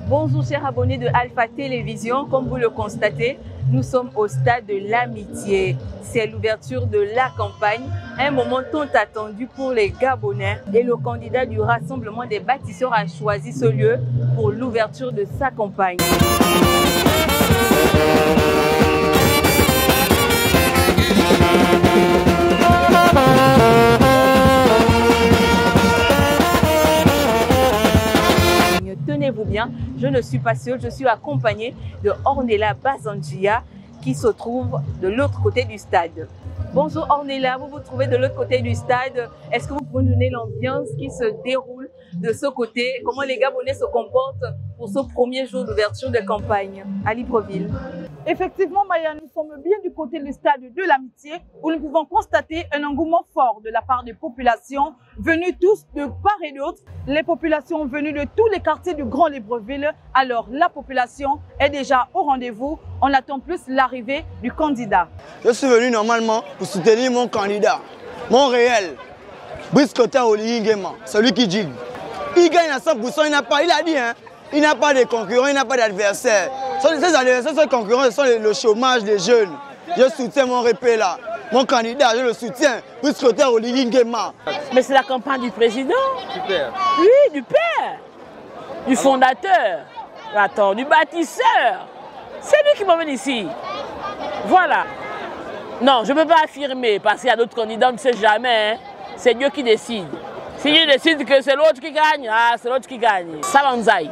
Bonjour chers abonnés de Alpha Télévision, comme vous le constatez, nous sommes au stade de l'Amitié. C'est l'ouverture de la campagne, un moment tant attendu pour les Gabonais. Et le candidat du Rassemblement des bâtisseurs a choisi ce lieu pour l'ouverture de sa campagne. Tenez-vous bien, je ne suis pas seule, je suis accompagnée de Ornella Bazangia qui se trouve de l'autre côté du stade. Bonjour Ornella, vous vous trouvez de l'autre côté du stade. Est-ce que vous pouvez nous donner l'ambiance qui se déroule de ce côté? Comment les Gabonais se comportent pour ce premier jour d'ouverture de campagne à Libreville? Effectivement, Maya, nous sommes bien du côté du stade de l'Amitié où nous pouvons constater un engouement fort de la part des populations venues tous de part et d'autre. Les populations venues de tous les quartiers du Grand Libreville. Alors, la population est déjà au rendez-vous. On attend plus l'arrivée du candidat. Je suis venu normalement pour soutenir mon candidat, mon réel, Brice Clotaire Oligui Nguema, celui qui dit. Il gagne à 100%, il a dit, hein, il n'a pas de concurrent, il n'a pas d'adversaire. Ces adversaires, ces concurrents, ce sont le chômage des jeunes. Je soutiens mon répé là. Mon candidat, je le soutiens. Brice Clotaire Oligui Nguema. Mais c'est la campagne du président. Du père. Oui, du père. Du fondateur. Attends, du bâtisseur. C'est lui qui m'emmène ici. Voilà. Non, je ne peux pas affirmer parce qu'il y a d'autres candidats, on ne sait jamais. Hein. C'est Dieu qui décide. Si Dieu décide que c'est l'autre qui gagne, ah, c'est l'autre qui gagne. Sabanzaï.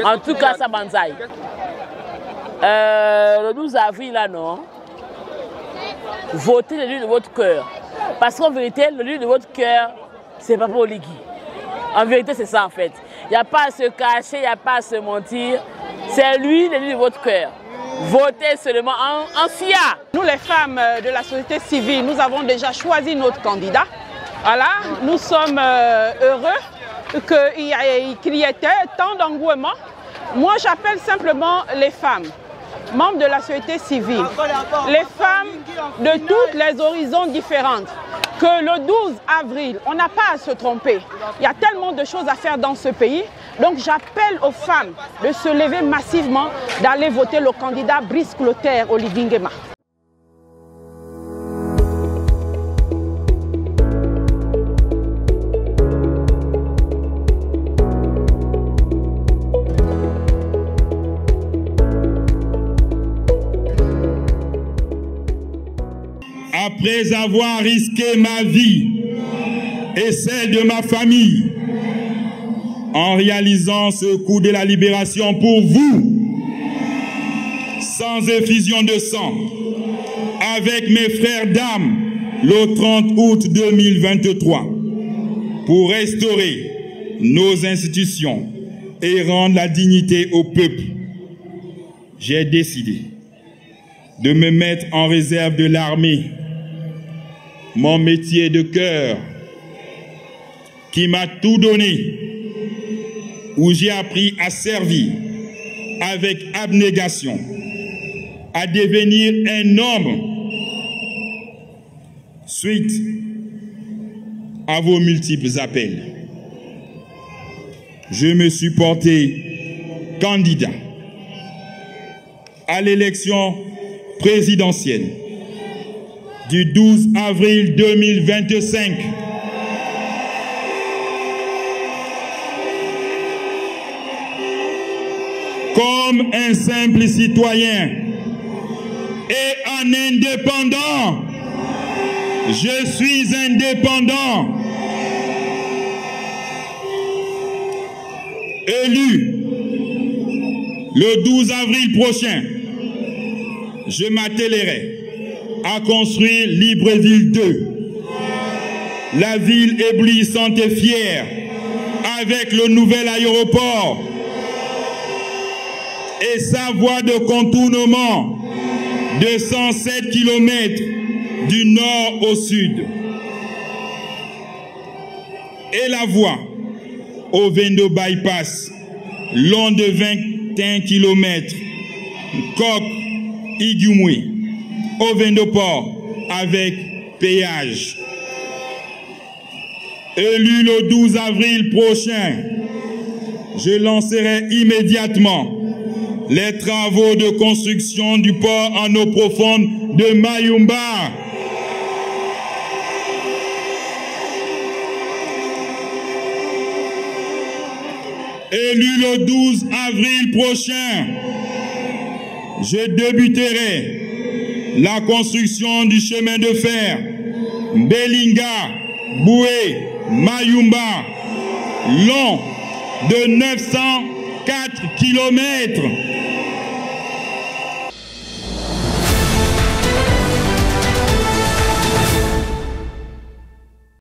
En tout cas, Sabanzaï. Le 12 avril, là, non. Votez le lieu de votre cœur. Parce qu'en vérité, le lieu de votre cœur, c'est pas pour Oligui. En vérité, c'est ça, en fait. Il n'y a pas à se cacher, il n'y a pas à se mentir. C'est lui, le lieu de votre cœur. Votez seulement en FIA. Nous, les femmes de la société civile, nous avons déjà choisi notre candidat. Voilà, nous sommes heureux qu'il y ait tant d'engouement. Moi, j'appelle simplement les femmes, membres de la société civile, les femmes de tous les horizons différentes, que le 12 avril, on n'a pas à se tromper. Il y a tellement de choses à faire dans ce pays. Donc j'appelle aux femmes de se lever massivement, d'aller voter le candidat Brice Clotaire Oligui Nguema. Après avoir risqué ma vie et celle de ma famille en réalisant ce coup de la libération pour vous, sans effusion de sang, avec mes frères d'âmes, le 30 août 2023, pour restaurer nos institutions et rendre la dignité au peuple, j'ai décidé de me mettre en réserve de l'armée, mon métier de cœur, qui m'a tout donné, où j'ai appris à servir avec abnégation, à devenir un homme, suite à vos multiples appels. Je me suis porté candidat à l'élection présidentielle du 12 avril 2025. Comme un simple citoyen et un indépendant. Je suis indépendant. Élu le 12 avril prochain, je m'attellerai à construire Libreville 2, la ville éblouissante et fière, avec le nouvel aéroport et sa voie de contournement de 107 km du nord au sud, et la voie au Vendo Bypass, long de 21 km, Coq-Igumui, au Vendoport avec péage. Élu le 12 avril prochain, je lancerai immédiatement les travaux de construction du port en eau profonde de Mayumba. Élu le 12 avril prochain, je débuterai la construction du chemin de fer Belinga, Boué, Mayumba, long de 904 km